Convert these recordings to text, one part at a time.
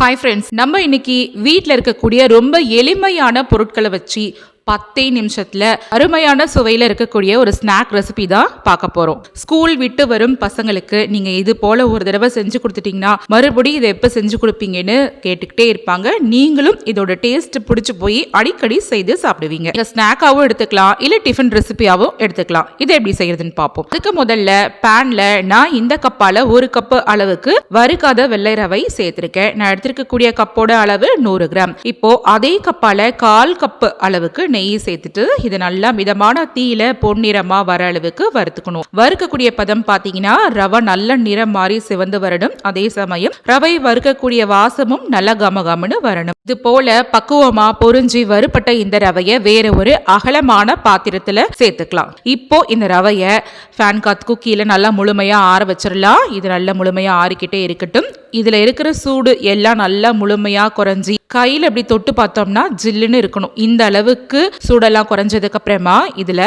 Hi friends, நம்ம இன்னைக்கு வீட்டில் இருக்கக்கூடிய ரொம்ப எளிமையான பொருட்களை வச்சு 10 நிமிஷத்துல அருமையான சுவையில் இருக்கக்கூடிய ஒரு ஸ்நாக் ரெசிபி தான் பார்க்க போறோம். ஸ்கூல் விட்டு வரும் பசங்களுக்கு நீங்க இது போல ஒரு தடவை செஞ்சு கொடுத்துட்டீங்கன்னா மறுபடியும் இதை எப்ப செஞ்சு கொடுப்பீங்கன்னு கேட்டுக்கிட்டே இருப்பாங்க. நீங்களும் இதோட டேஸ்ட் பிடிச்சு போய் அடிக்கடி செய்து சாப்பிடுவீங்க. ஸ்நாக்காவும் எடுத்துக்கலாம், இல்ல டிஃபன் ரெசிபியாவும் எடுத்துக்கலாம். இதை எப்படி செய்யறதுன்னு பார்ப்போம். அதுக்கு முதல்ல பேன்ல நான் இந்த கப்பால 1 கப் அளவுக்கு வறுக்காத வெள்ளை ரவை சேர்த்திருக்கேன். நான் எடுத்திருக்கக்கூடிய கப்போட அளவு 100 கிராம். இப்போ அதே கப்பால 1/4 கப் அளவுக்கு நெய் சேர்த்துட்டு இது நல்லா மிதமான தீயில பொன்னிறமா வர அளவுக்கு வறுத்துக்கணும். வறுக்கக்கூடிய பதம் பாத்தீங்கன்னா ரவை நல்ல நிறம் மாறி சிவந்து வரணும். அதே சமயம் ரவை வறுக்கக்கூடிய வாசமும் நல்ல கமகமன்னு வரணும். இது போல பக்குவமா பொரிஞ்சு வறுப்பட்ட இந்த ரவைய வேற ஒரு அகலமான பாத்திரத்துல சேர்த்துக்கலாம். இப்போ இந்த ரவைய ஃபேன் காத்துக்கு கீழே நல்லா முழுமையா ஆற வச்சிடலாம். இது நல்லா முழுமையா ஆறிக்கிட்டே இருக்கட்டும். இதுல இருக்கிற சூடு எல்லாம் நல்லா முழுமையா குறைஞ்சி கையில் அப்படி தொட்டு பார்த்தோம்னா ஜில்லுன்னு இருக்கணும். இந்த அளவுக்கு சூடெல்லாம் குறைஞ்சதுக்கு அப்புறமா இதுல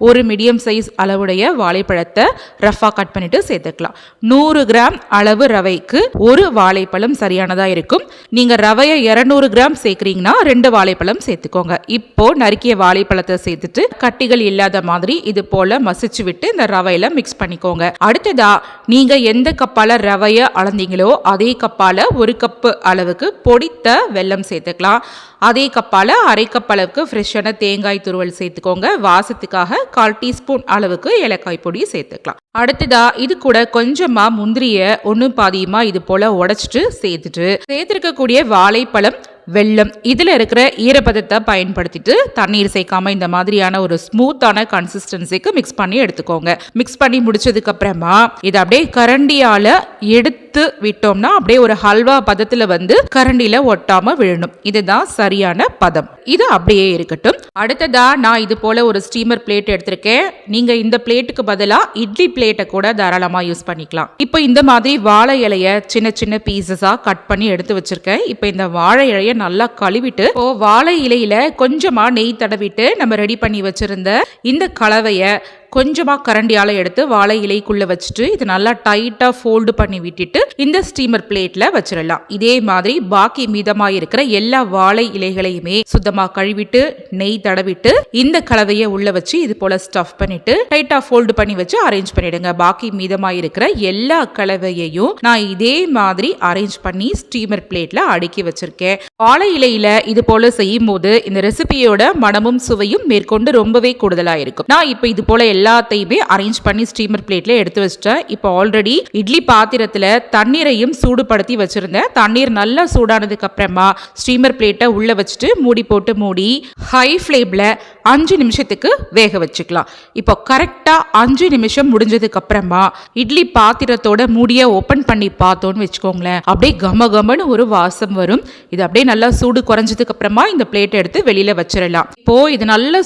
ஒரு மீடியம் சைஸ் அளவுடைய வாழைப்பழத்தை ரஃபா கட் பண்ணிட்டு சேர்த்துக்கலாம். 100 கிராம் அளவு ரவைக்கு ஒரு வாழைப்பழம் சரியானதா இருக்கும். நீங்க ரவையை 200 கிராம் சேர்க்கிறீங்கன்னா 2 வாழைப்பழம் சேர்த்துக்கோங்க. இப்போ நறுக்கிய வாழைப்பழத்தை சேர்த்துட்டு கட்டிகள் இல்லாத மாதிரி இது போல மசிச்சு விட்டு இந்த ரவையில மிக்ஸ் பண்ணிக்கோங்க. அடுத்ததா நீங்க எந்த கப்பால ரவைய அளந்தீங்களோ அதே கப்பால 1 கப் அளவுக்கு பொடித்த வெல்லம் சேர்த்துக்கலாம். அதே கப்பால 1/2 கப் அளவுக்கு ஃப்ரெஷ்ஷான தேங்காய் துருவல் சேர்த்துக்கோங்க. வாசத்துக்காக 1/4 டீஸ்பூன் அளவுக்கு ஏலக்காய் பொடி சேர்த்துக்கலாம். அடுத்ததா இது கூட கொஞ்சமா முந்திரிய 1 பாதியுமா இது போல உடைச்சிட்டு சேர்த்திருக்கக்கூடிய வாழைப்பழம் வெல்லம் இதுல இருக்கிற ஈரப்பதத்தை பயன்படுத்திட்டு தண்ணீர் சேர்க்காம இந்த மாதிரியான ஒரு ஸ்மூத்தான கன்சிஸ்டன்சிக்கு மிக்ஸ் பண்ணி எடுத்துக்கோங்க. மிக்ஸ் பண்ணி முடிச்சதுக்கு அப்புறமா இதை அப்படியே கரண்டியால எடுத்து விட்டோம்னா அப்படியே ஒரு ஹல்வா பதத்துல வந்து கரண்டியில ஒட்டாம விழணும். இதுதான் சரியான பதம். இது அப்படியே இருக்கட்டும். அடுத்ததா நான் இது போல ஒரு ஸ்டீமர் பிளேட் எடுத்திருக்கேன். நீங்க இந்த பிளேட்டுக்கு பதிலா இட்லி பிளேட்டை கூட தாராளமா யூஸ் பண்ணிக்கலாம். இப்போ இந்த மாதிரி வாழை இலைய சின்ன சின்ன பீசஸா கட் பண்ணி எடுத்து வச்சிருக்கேன். இப்போ இந்த வாழை இலைய நல்லா கழுவிட்டு வாழை இலையில கொஞ்சமா நெய் தடவிட்டு நம்ம ரெடி பண்ணி வச்சிருந்த இந்த கலவைய கொஞ்சமா கரண்டியால எடுத்து வாழை இலைக்குள்ள வச்சுட்டு இது நல்லா டைட்டா ஃபோல்டு பண்ணி விட்டுட்டு இந்த ஸ்டீமர் பிளேட்ல வச்சிடலாம். இதே மாதிரி பாக்கி மீதமா இருக்கிற எல்லா வாழை இலைகளையுமே சுத்தமா கழுவிட்டு நெய் தடவிட்டு இந்த கலவையை உள்ள வச்சு இது போல ஸ்டஃப் பண்ணிட்டு டைட்டா ஃபோல்டு பண்ணி வச்சு அரேஞ்ச் பண்ணிடுங்க. பாக்கி மீதமா இருக்கிற எல்லா கலவையையும் நான் இதே மாதிரி அரேஞ்ச் பண்ணி ஸ்டீமர் பிளேட்ல அடுக்கி வச்சிருக்கேன். வாழை இலையில இது போல செய்யும் போது இந்த ரெசிபியோட மனமும் சுவையும் மேற்கொண்டு ரொம்பவே கூடுதலா இருக்கும். நான் இப்ப இது போல எல்லாத்தையுமே அரேஞ்ச் பண்ணி ஸ்டீமர் பிளேட்ல எடுத்து வச்சிட்டேன். இப்போ ஆல்ரெடி இட்லி பாத்திரத்துல தண்ணீரையும் சூடுபடுத்தி வச்சிருந்தேன். தண்ணீர் நல்லா சூடானதுக்கு அப்புறமா ஸ்டீமர் பிளேட்டை உள்ள வச்சுட்டு மூடி போட்டு மூடி ஹை ஃப்ளேம்ல 5 நிமிஷத்துக்கு வேக வச்சுக்கலாம். இப்போ கரெக்டா 5 நிமிஷம் முடிஞ்சதுக்கு அப்புறமா இட்லி பாத்திரத்தோட மூடிய ஓபன் பண்ணி பார்த்தோன்னு வச்சுக்கோங்களேன், அப்படியே கம கமன்னு ஒரு வாசம் வரும். இது அப்படியே நல்லா சூடு குறைஞ்சதுக்கு அப்புறமா இந்த பிளேட் எடுத்து வெளியில வச்சிடலாம். இப்போ இது நல்ல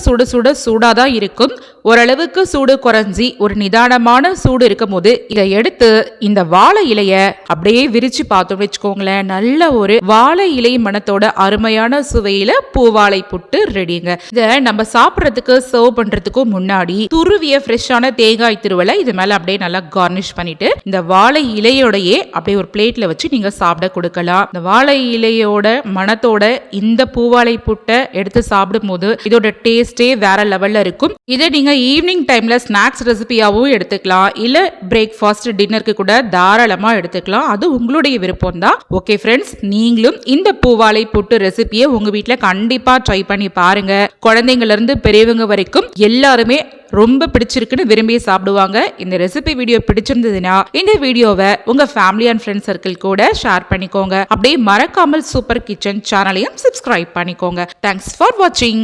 சூடாதான் இருக்கும். ஓரளவுக்கு சூடு குறைஞ்சி ஒரு நிதானமான சூடு இருக்கும் போது இதை எடுத்து இந்த வாழை இலைய அப்படியே விரிச்சு பார்த்தோம் வச்சுக்கோங்களேன், நல்ல ஒரு வாழை இலை மணத்தோட அருமையான சுவையில பூவாழை புட்டு ரெடிங்க. இதை நம்ம சாப்பிட்றதுக்கு சர்வ் பண்றதுக்கு முன்னாடி துருவிய ஃப்ரெஷ்ஷான தேங்காய் திருவலை இது மேல அப்படியே நல்லா கார்னிஷ் பண்ணிட்டு இந்த வாழை இலையோடையே அப்படியே ஒரு பிளேட்ல வச்சு நீங்க சாப்பிட கொடுக்கலாம். இந்த வாழை இலையோட மணத்தோட இந்த பூவாழை புட்டை எடுத்து சாப்பிடும் போது இதோட டேஸ்டே வேற லெவல்ல இருக்கும். இதை நீங்க ஈவினிங் டைம்ல ஸ்நாக்ஸ் ரெசிபியாவும் எடுத்துக்கலாம், இல்ல பிரேக்ஃபாஸ்ட் டின்னருக்கு கூட தாராளமா எடுத்துக்கலாம். அது உங்களுடைய விருப்பம் தான். ஓகே ஃப்ரெண்ட்ஸ், நீங்களும் இந்த பூவாழை புட்டு ரெசிபியை உங்க வீட்டுல கண்டிப்பா ட்ரை பண்ணி பாருங்க. குழந்தைங்கள்ல இருந்து பெரியவங்க வரைக்கும் எல்லாருமே ரொம்ப பிடிச்சிருக்குன்னு விரும்பி சாப்பிடுவாங்க. இந்த ரெசிபி வீடியோ பிடிச்சிருந்ததுன்னா இந்த வீடியோவை உங்க ஃபேமிலி அண்ட் ஃப்ரெண்ட்ஸ் சர்க்கிள் கூட ஷேர் பண்ணிக்கோங்க. அப்படியே மறக்காமல் சூப்பர் கிச்சன் சேனலையும் சப்ஸ்கிரைப் பண்ணிக்கோங்க. தேங்க்ஸ் ஃபார் வாட்சிங்.